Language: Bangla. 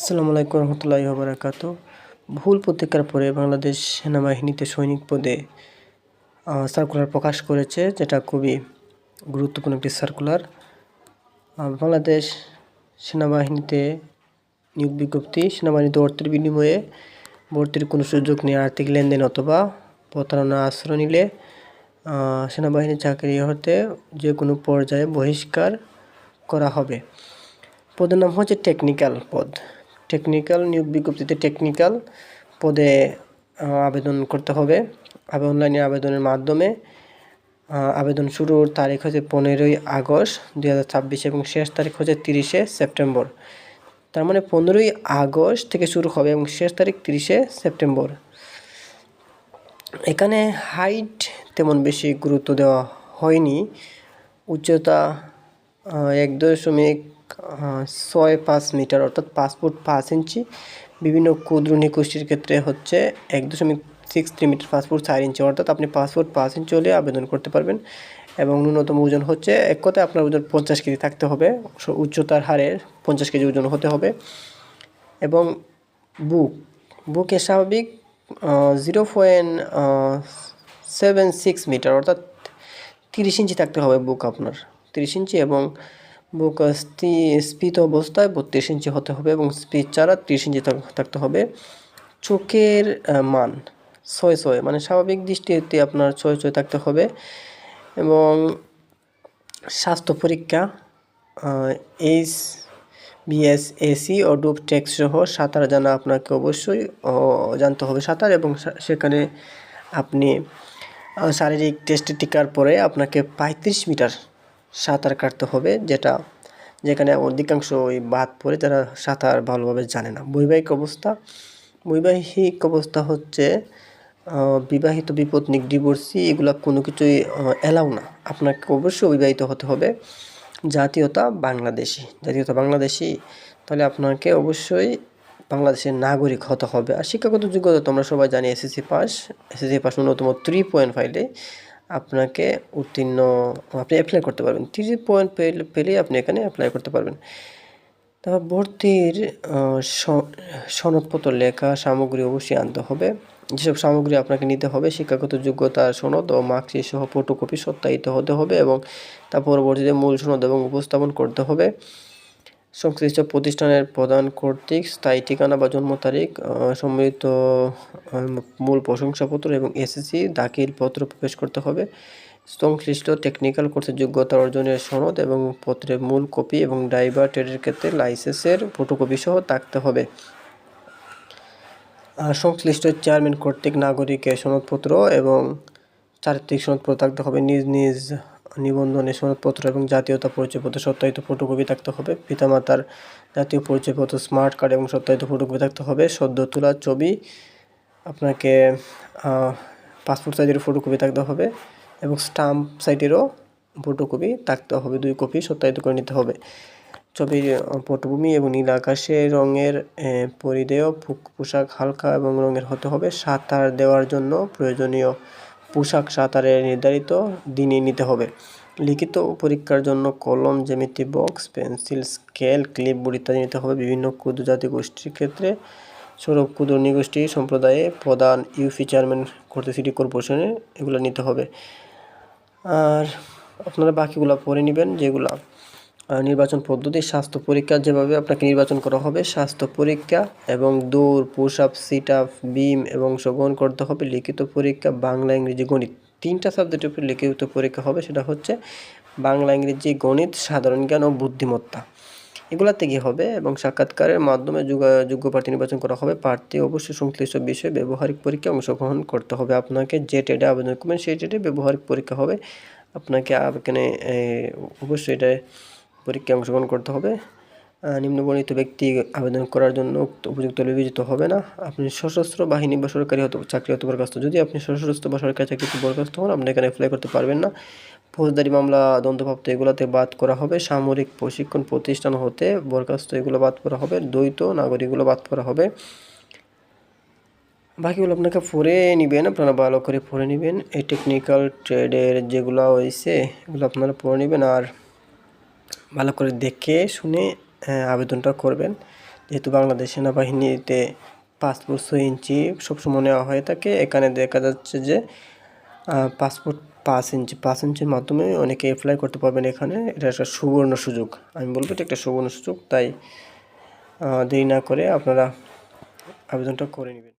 আসসালামু আলাইকুম রহমতুল্লাহি ওয়া বারাকাতুহু। ভুল প্রতিজ্ঞার পরে বাংলাদেশ সেনাবাহিনীতে সৈনিক পদে সার্কুলার প্রকাশ করেছে, যেটা খুবই গুরুত্বপূর্ণ একটি সার্কুলার। বাংলাদেশ সেনাবাহিনীতে নিয়োগ বিজ্ঞপ্তি: সেনাবাহিনীতে অর্থের বিনিময়ে ভর্তির কোনো সুযোগ নেই। আর্থিক লেনদেন অথবা প্রতারণা আশ্রয় নিলে সেনাবাহিনী চাকরি হতে যে কোনো পর্যায়ে বহিষ্কার করা হবে। পদের নাম হচ্ছে টেকনিক্যাল পদ। টেকনিক্যাল নিয়োগ বিজ্ঞপ্তিতে টেকনিক্যাল পদে আবেদন করতে হবে। অনলাইনে আবেদনের মাধ্যমে আবেদন শুরুর তারিখ হচ্ছে 15ই আগস্ট 2026 এবং শেষ তারিখ হচ্ছে 30শে সেপ্টেম্বর। তার মানে 15ই আগস্ট থেকে শুরু হবে এবং শেষ তারিখ 30শে সেপ্টেম্বর। এখানে হাইট তেমন বেশি গুরুত্ব দেওয়া হয়নি। উচ্চতা 1.65 মিটার অর্থাৎ 5 ফুট 5 ইঞ্চি। বিভিন্ন ক্ষুদ্র নিগোষ্ঠীর ক্ষেত্রে হচ্ছে 1.63 মিটার 5 ফুট 4 ইঞ্চি, অর্থাৎ আপনি 5 ফুট 5 ইঞ্চি হলে আবেদন করতে পারবেন। এবং ন্যূনতম ওজন হচ্ছে এক কথায় আপনার ওজন 50 কেজি থাকতে হবে, উচ্চতার হারে 50 কেজি ওজন হতে হবে। এবং বুকে স্বাভাবিক 0.76 মিটার অর্থাৎ 30 ইঞ্চি থাকতে হবে বুক আপনার, 30 ইঞ্চি। এবং বুক স্ফীত অবস্থায় 32 ইঞ্চি হতে হবে এবং স্পিচ ছাড়া 30 ইঞ্চি থাকতে হবে। চোখের মান 6 মানে স্বাভাবিক দৃষ্টিতে আপনার 6 থাকতে হবে। এবং স্বাস্থ্য পরীক্ষা HBSAC ও ডুব টেক্সট সহ সাঁতার জানা আপনাকে অবশ্যই জানতে হবে সাঁতার। এবং সেখানে আপনি শারীরিক টেস্টের টিকার পরে আপনাকে 35 মিটার সাঁতার কাটতে হবে, যেখানে অধিকাংশ বাদ পড়ে যারা সাঁতার ভালোভাবে জানে না। বৈবাহিক অবস্থা হচ্ছে বিবাহিত, বিপত্নিক, ডিভোর্সি, এগুলা কোনো কিছুই অ্যালাউ না। আপনাকে অবশ্যই বিবাহিত হতে হবে। জাতীয়তা বাংলাদেশি, তাহলে আপনাকে অবশ্যই বাংলাদেশের নাগরিক হতে হবে। আর শিক্ষাগত যোগ্যতা তোমরা সবাই জানি এসএসসি পাস ন্যূনতম 3 পয়েন্ট পাইলে আপনাকে আপনি অ্যাপ্লাই করতে পারবেন। 3 পয়েন্ট পেলেই আপনি এখানে অ্যাপ্লাই করতে পারবেন। তারপর ভর্তির সনদপত্র, লেখা সামগ্রী অবশ্যই আনতে হবে। যেসব সামগ্রী আপনাকে নিতে হবে: শিক্ষাগত যোগ্যতা সনদ ও মার্কশিট সহ ফটোকপি সত্যায়িত হতে হবে এবং তার পরবর্তীতে মূল সনদ এবং উপস্থাপন করতে হবে। সংশ্লিষ্ট প্রতিষ্ঠানের প্রধান কর্তৃক স্থায়ী ঠিকানা বা জন্ম তারিখ সম্মিলিত মূল প্রশংসাপত্র এবং এসএসসি দাখিল পত্র প্রবেশ করতে হবে। সংশ্লিষ্ট টেকনিক্যাল কোর্সের যোগ্যতা অর্জনের সনদ এবং পত্রের মূল কপি এবং ড্রাইভার ট্রেডের ক্ষেত্রে লাইসেন্সের ফটোকপি সহ থাকতে হবে। সংশ্লিষ্ট চেয়ারম্যান কর্তৃক নাগরিকের সনদপত্র এবং চারিত্রিক সনদপত্র থাকতে হবে। নিজ নিবন্ধনের সনদপত্র এবং জাতীয়তা পরিচয়পত্র সত্যায়িত ফটোকপি থাকতে হবে। পিতামাতার জাতীয় পরিচয়পত্র, স্মার্ট কার্ড এবং সত্যায়িত ফটোকপি থাকতে হবে। সদ্য তোলা ছবি, আপনাকে পাসপোর্ট সাইজের ফটোকপি থাকতে হবে এবং স্টাম্প সাইজেরও ফটোকপি থাকতে হবে, 2 কপি সত্যায়িত করে নিতে হবে। ছবির পটভূমি এবং নীল আকাশে রঙের পরিধেয় পোশাক হালকা এবং রঙের হতে হবে। সাঁতার দেওয়ার জন্য প্রয়োজনীয় পোশাক সাঁতারের নির্ধারিত দিনে নিতে হবে। লিখিত পরীক্ষার জন্য কলম, জ্যামিতি বক্স, পেন্সিল, স্কেল, ক্লিপবোর্ড ইত্যাদি নিতে হবে। বিভিন্ন ক্ষুদ্র জাতি গোষ্ঠীর ক্ষেত্রে সৌরভ ক্ষুদ্র নিগোষ্ঠী সম্প্রদায়ে প্রধান ইউপি চেয়ারম্যান কর্তৃক সিটি কর্পোরেশনে এগুলো নিতে হবে। আর আপনারা বাকিগুলো পড়ে নেবেন। যেগুলা নির্বাচন পদ্ধতি: স্বাস্থ্য পরীক্ষা, যেভাবে আপনাকে নির্বাচন করা হবে স্বাস্থ্য পরীক্ষা এবং দৌড়, পুশ আপ, সিট আপ, বিম এবং অংশগ্রহণ করতে হবে। লিখিত পরীক্ষা বাংলা, ইংরেজি, গণিত, 3টা সাবজেক্টের উপর লিখিত পরীক্ষা হবে। সেটা হচ্ছে বাংলা, ইংরেজি, গণিত, সাধারণ জ্ঞান ও বুদ্ধিমত্তা, এগুলাতে গিয়ে হবে। এবং সাক্ষাৎকারের মাধ্যমে যোগ্য প্রার্থী নির্বাচন করা হবে। প্রার্থী অবশ্যই সংশ্লিষ্ট বিষয়ে ব্যবহারিক পরীক্ষায় অংশগ্রহণ করতে হবে। আপনাকে যে ট্রেডে আবেদন করবেন সেই ট্রেডে ব্যবহারিক পরীক্ষা হবে। আপনাকে এখানে অবশ্যই এটা পরীক্ষায় অংশগ্রহণ করতে হবে। নিম্নবর্ণিত ব্যক্তি আবেদন করার জন্য উপযুক্ত বিবেচিত হবে না। আপনি সশস্ত্র বাহিনী বা সরকারি চাকরি হতে বরখাস্ত। যদি আপনি সশস্ত্র বা সরকারি চাকরিতে বরখাস্ত হন, আপনি এখানে অ্যাপ্লাই করতে পারবেন না। ফৌজদারি মামলা, দ্বন্দ্বপ্রাপ্ত, এগুলোতে বাদ করা হবে। সামরিক প্রশিক্ষণ প্রতিষ্ঠান হতে বরখাস্ত, এগুলো বাদ করা হবে। দ্বৈত নাগরিকগুলো বাদ করা হবে। বাকিগুলো আপনাকে পড়ে নেবেন, আপনারা ভালো করে পড়ে নেবেন। এই টেকনিক্যাল ট্রেডের যেগুলো হয়েছে এগুলো আপনারা পড়ে নেবেন আর ভালো করে দেখে শুনে আবেদনটা করবেন। যেহেতু বাংলাদেশ সেনাবাহিনীতে পাসপোর্ট 6 ইঞ্চি সবসময় নেওয়া হয়ে থাকে, এখানে দেখা যাচ্ছে যে পাসপোর্ট 5 ইঞ্চির মাধ্যমে অনেকে অ্যাপ্লাই করতে পারবেন এখানে। এটা একটা সুবর্ণ সুযোগ, আমি বলবো এটা একটা সুবর্ণ সুযোগ। তাই দেরি না করে আপনারা আবেদনটা করে নেবেন।